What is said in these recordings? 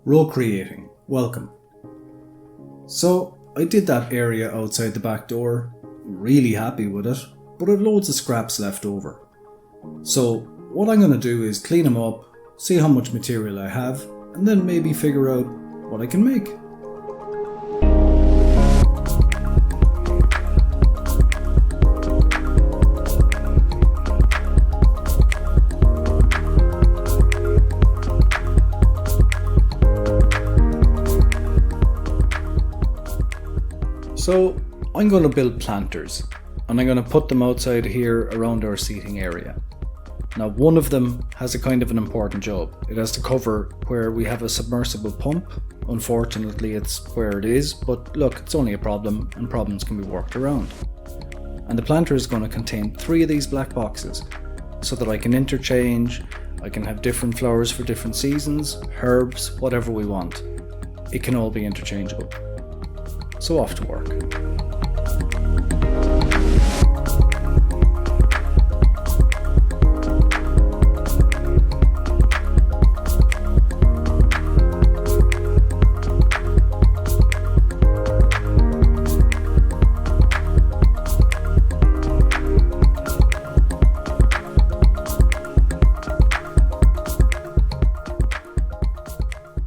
Ro.creating, welcome. So I did that area outside the back door, really happy with it, but I've loads of scraps left over. So what I'm going to do is clean them up, see how much material I have, and then maybe figure out what I can make. So I'm going to build planters, and I'm going to put them outside here around our seating area. Now one of them has a kind of an important job. It has to cover where we have a submersible pump. Unfortunately it's where it is, but look, it's only a problem and problems can be worked around. And the planter is going to contain 3 of these black boxes so that I can interchange, I can have different flowers for different seasons, herbs, whatever we want. It can all be interchangeable. So off to work.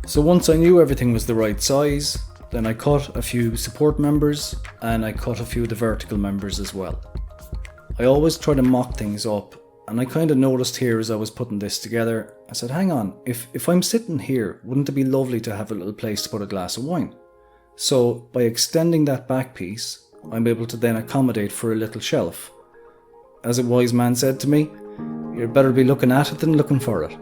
So once I knew everything was the right size, then I cut a few support members and I cut a few of the vertical members as well. I always try to mock things up, and I kind of noticed here as I was putting this together, I said, hang on, if I'm sitting here, wouldn't it be lovely to have a little place to put a glass of wine? So by extending that back piece, I'm able to then accommodate for a little shelf. As a wise man said to me, you'd better be looking at it than looking for it.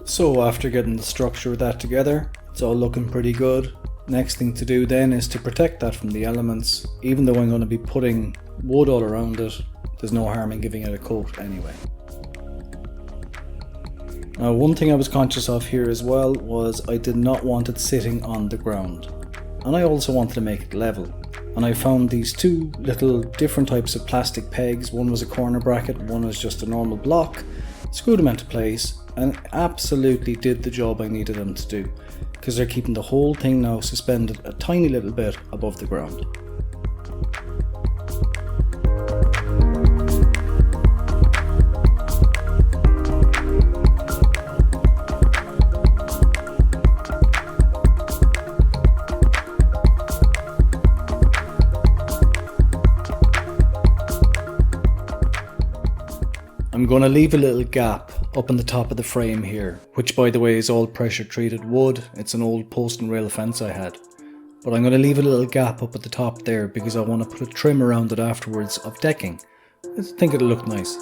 So after getting the structure of that together, it's all looking pretty good. Next thing to do then is to protect that from the elements. Even though I'm going to be putting wood all around it, there's no harm in giving it a coat anyway. Now one thing I was conscious of here as well was I did not want it sitting on the ground. And I also wanted to make it level. And I found these 2 little different types of plastic pegs. One was a corner bracket, one was just a normal block. Screwed them into place, and absolutely did the job I needed them to do, because they're keeping the whole thing now suspended a tiny little bit above the ground. I'm going to leave a little gap up on the top of the frame here, which by the way is all pressure treated wood. It's an old post and rail fence I had. But I'm going to leave a little gap up at the top there because I want to put a trim around it afterwards of decking. I think it'll look nice.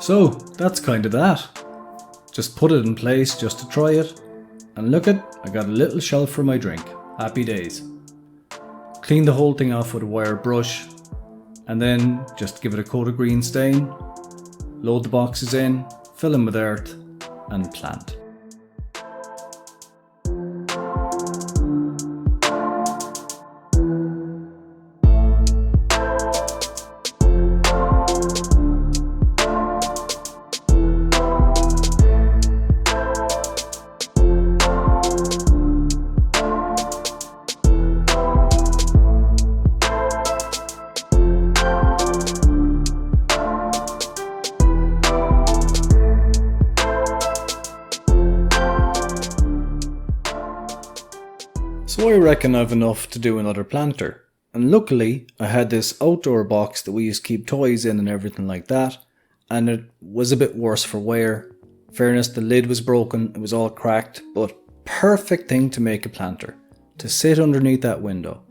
So that's kind of that. Just put it in place just to try it. And look it, I got a little shelf for my drink. Happy days. Clean the whole thing off with a wire brush. And then just give it a coat of green stain. Load the boxes in, fill them with earth and plant. So I reckon I've enough to do another planter, and luckily I had this outdoor box that we used to keep toys in and everything like that, and it was a bit worse for wear. Fairness, the lid was broken, it was all cracked, but perfect thing to make a planter, to sit underneath that window.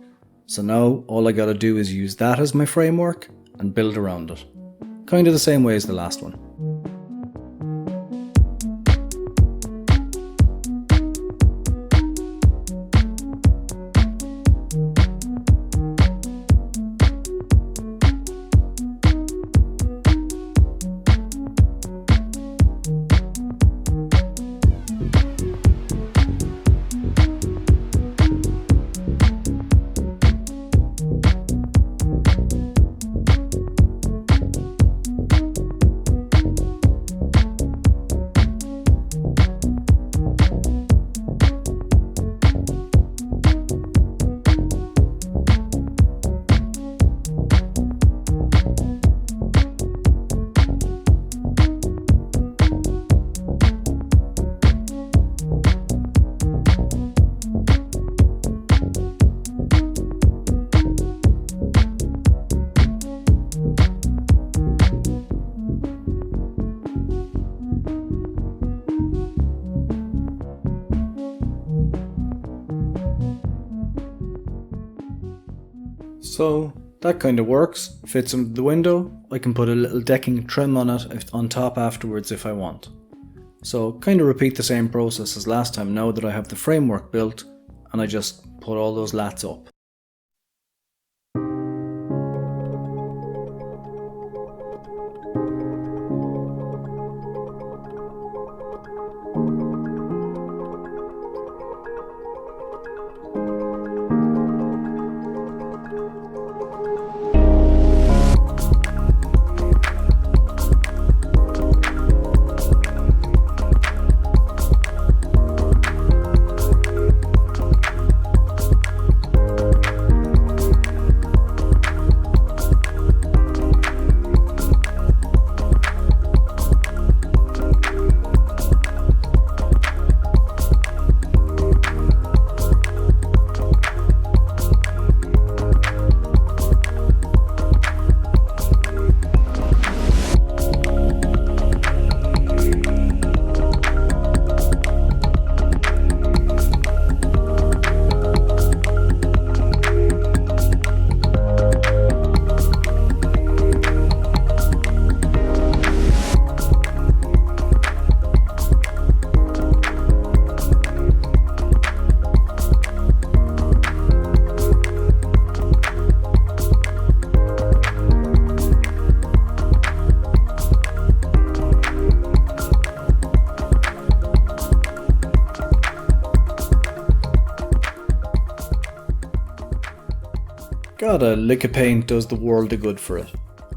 So now all I gotta do is use that as my framework and build around it. Kind of the same way as the last one. So that kind of works, fits under the window. I can put a little decking trim on it on top afterwards if I want. So kind of repeat the same process as last time now that I have the framework built, and I just put all those lats up. God, a lick of paint does the world of good for it.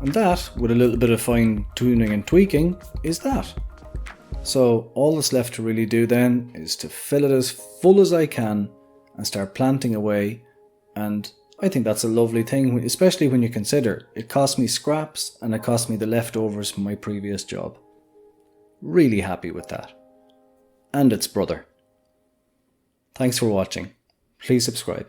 And that, with a little bit of fine tuning and tweaking, is that. So all that's left to really do then is to fill it as full as I can and start planting away, and I think that's a lovely thing, especially when you consider it cost me scraps and it cost me the leftovers from my previous job. Really happy with that. And its brother. Thanks for watching. Please subscribe.